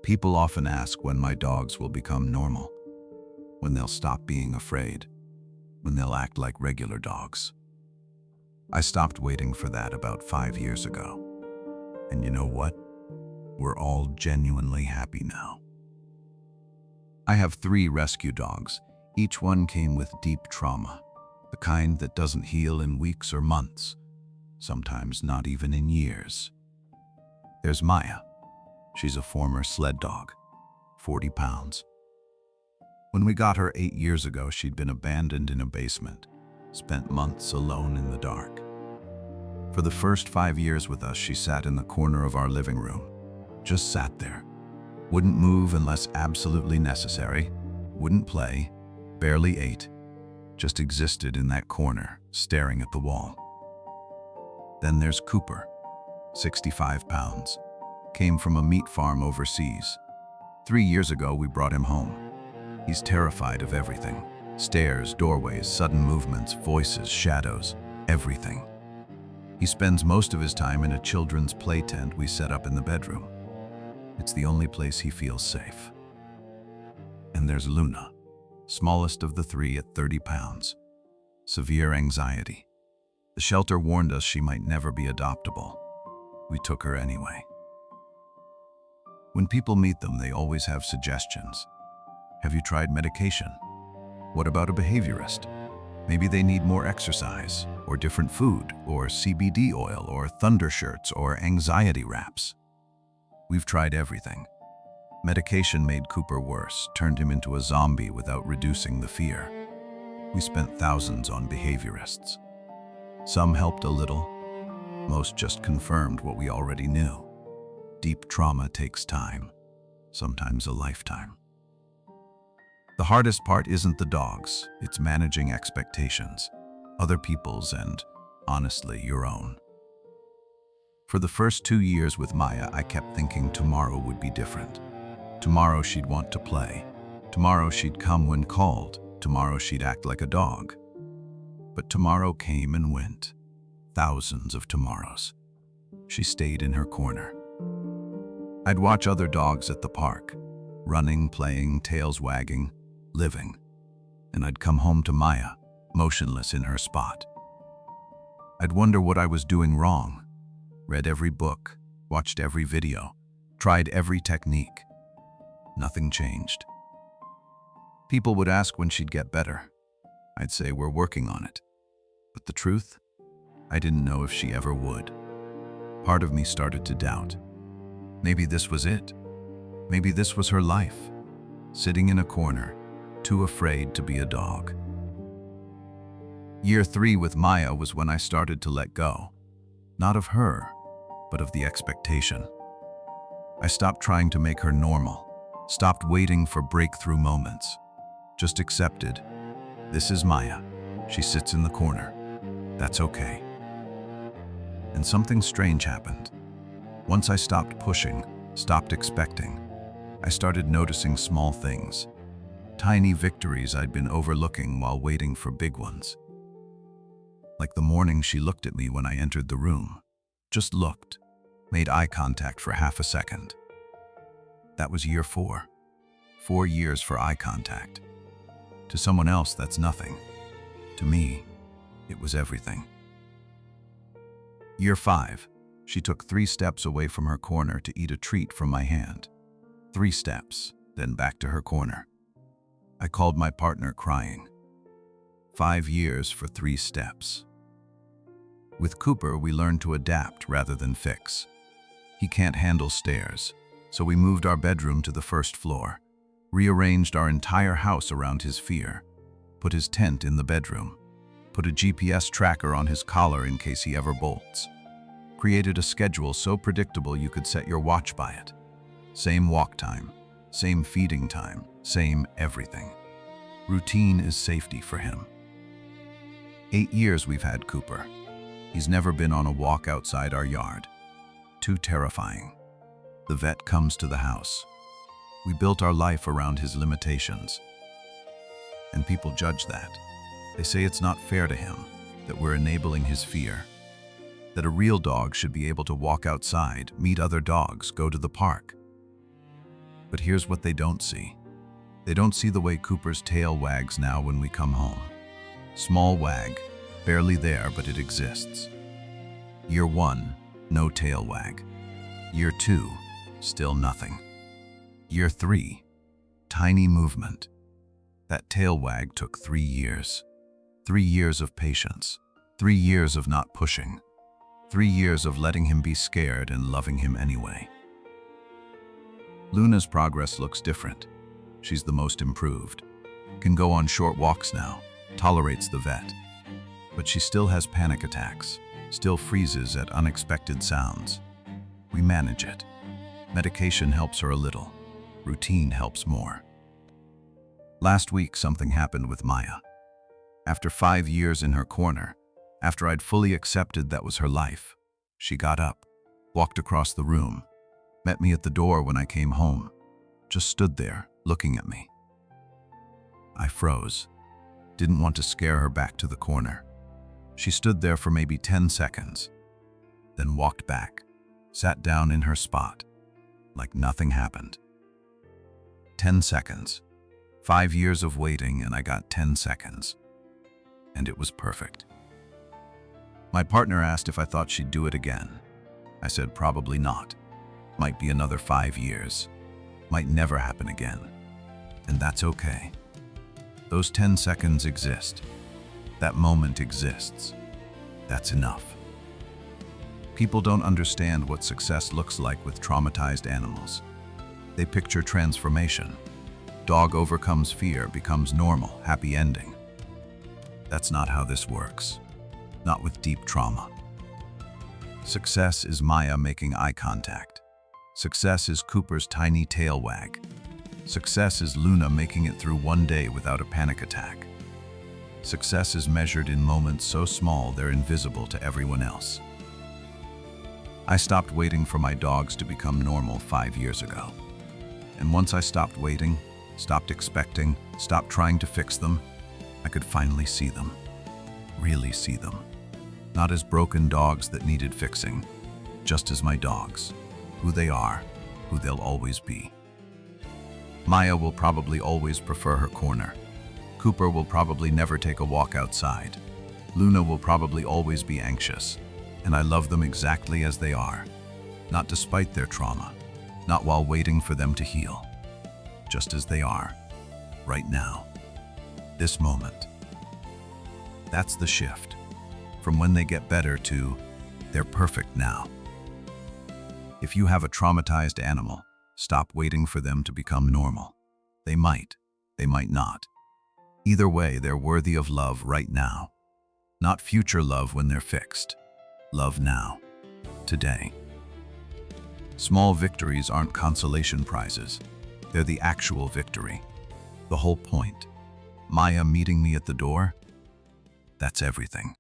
People often ask when my dogs will become normal, when they'll stop being afraid, when they'll act like regular dogs. I stopped waiting for that about 5 years ago. And you know what? We're all genuinely happy now. I have 3 rescue dogs. Each one came with deep trauma, the kind that doesn't heal in weeks or months, sometimes not even in years. There's Maya. She's a former sled dog, 40 pounds. When we got her 8 years ago, she'd been abandoned in a basement, spent months alone in the dark. For the first 5 years with us, she sat in the corner of our living room, just sat there. Wouldn't move unless absolutely necessary, wouldn't play, barely ate, just existed in that corner, staring at the wall. Then there's Cooper, 65 pounds, came from a meat farm overseas. 3 years ago, we brought him home. He's terrified of everything. Stairs, doorways, sudden movements, voices, shadows, everything. He spends most of his time in a children's play tent we set up in the bedroom. It's the only place he feels safe. And there's Luna, smallest of the 3 at 30 pounds. Severe anxiety. The shelter warned us she might never be adoptable. We took her anyway. When people meet them, they always have suggestions. Have you tried medication? What about a behaviorist? Maybe they need more exercise, or different food, or CBD oil, or thunder shirts, or anxiety wraps. We've tried everything. Medication made Cooper worse, turned him into a zombie without reducing the fear. We spent thousands on behaviorists. Some helped a little. Most just confirmed what we already knew. Deep trauma takes time, sometimes a lifetime. The hardest part isn't the dogs, it's managing expectations, other people's and, honestly, your own. For the first 2 years with Maya, I kept thinking tomorrow would be different. Tomorrow she'd want to play. Tomorrow she'd come when called. Tomorrow she'd act like a dog. But tomorrow came and went. Thousands of tomorrows. She stayed in her corner. I'd watch other dogs at the park, running, playing, tails wagging, living. And I'd come home to Maya, motionless in her spot. I'd wonder what I was doing wrong. Read every book, watched every video, tried every technique. Nothing changed. People would ask when she'd get better. I'd say we're working on it. But the truth? I didn't know if she ever would. Part of me started to doubt. Maybe this was it. Maybe this was her life. Sitting in a corner, too afraid to be a dog. Year 3 with Maya was when I started to let go. Not of her, but of the expectation. I stopped trying to make her normal. Stopped waiting for breakthrough moments. Just accepted. This is Maya. She sits in the corner. That's okay. And something strange happened. Once I stopped pushing, stopped expecting, I started noticing small things. Tiny victories I'd been overlooking while waiting for big ones. Like the morning she looked at me when I entered the room. Just looked. Made eye contact for half a second. That was year 4. 4 years for eye contact. To someone else, that's nothing. To me, it was everything. Year 5. She took 3 steps away from her corner to eat a treat from my hand. 3 steps, then back to her corner. I called my partner crying. 5 years for 3 steps. With Cooper, we learned to adapt rather than fix. He can't handle stairs, so we moved our bedroom to the first floor, rearranged our entire house around his fear, put his tent in the bedroom, put a GPS tracker on his collar in case he ever bolts, created a schedule so predictable you could set your watch by it. Same walk time, same feeding time, same everything. Routine is safety for him. 8 years we've had Cooper. He's never been on a walk outside our yard. Too terrifying. The vet comes to the house. We built our life around his limitations. And people judge that. They say it's not fair to him, that we're enabling his fear. That a real dog should be able to walk outside, meet other dogs, go to the park. But here's what they don't see. They don't see the way Cooper's tail wags now when we come home. Small wag, barely there, but it exists. Year 1, no tail wag. Year 2, still nothing. Year 3, tiny movement. That tail wag took 3 years. 3 years of patience. 3 years of not pushing. 3 years of letting him be scared and loving him anyway. Luna's progress looks different. She's the most improved. Can go on short walks now, tolerates the vet. But she still has panic attacks, still freezes at unexpected sounds. We manage it. Medication helps her a little. Routine helps more. Last week, something happened with Maya. After 5 years in her corner, after I'd fully accepted that was her life, she got up, walked across the room, met me at the door when I came home, just stood there, looking at me. I froze, didn't want to scare her back to the corner. She stood there for maybe 10 seconds, then walked back, sat down in her spot, like nothing happened. 10 seconds. 5 years of waiting, and I got 10 seconds. And it was perfect. My partner asked if I thought she'd do it again. I said probably not. Might be another 5 years. Might never happen again. And that's okay. Those 10 seconds exist. That moment exists. That's enough. People don't understand what success looks like with traumatized animals. They picture transformation. Dog overcomes fear, becomes normal, happy ending. That's not how this works. Not with deep trauma. Success is Maya making eye contact. Success is Cooper's tiny tail wag. Success is Luna making it through one day without a panic attack. Success is measured in moments so small they're invisible to everyone else. I stopped waiting for my dogs to become normal 5 years ago. And once I stopped waiting, stopped expecting, stopped trying to fix them, I could finally see them. Really see them. Not as broken dogs that needed fixing, just as my dogs. Who they are, who they'll always be. Maya will probably always prefer her corner. Cooper will probably never take a walk outside. Luna will probably always be anxious. And I love them exactly as they are. Not despite their trauma. Not while waiting for them to heal. Just as they are. Right now. This moment. That's the shift. From when they get better to, they're perfect now. If you have a traumatized animal, stop waiting for them to become normal. They might not. Either way, they're worthy of love right now. Not future love when they're fixed. Love now. Today. Small victories aren't consolation prizes. They're the actual victory. The whole point. Maya meeting me at the door, that's everything.